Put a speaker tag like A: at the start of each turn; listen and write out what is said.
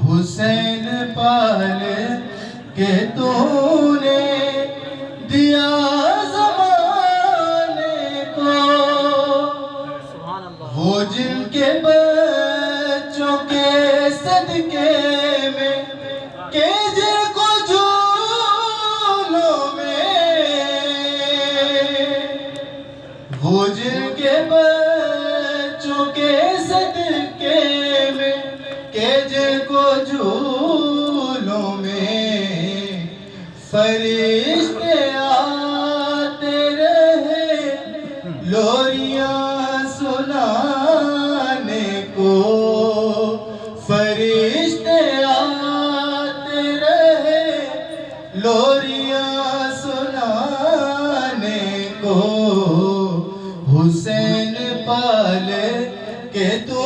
A: حسین پال کے تو نے دیا زمانے کو، وہ جن کے بچوں کے صدقے میں کہ جن کو جھولوں میں، وہ جن کے بچوں کے صدقے میں کہ جن کو جھولوں میں، فرشتے آتے رہے لوریاں سنانے کو، فرشتے آتے رہے لوریاں سنانے کو، حسین پال کے تو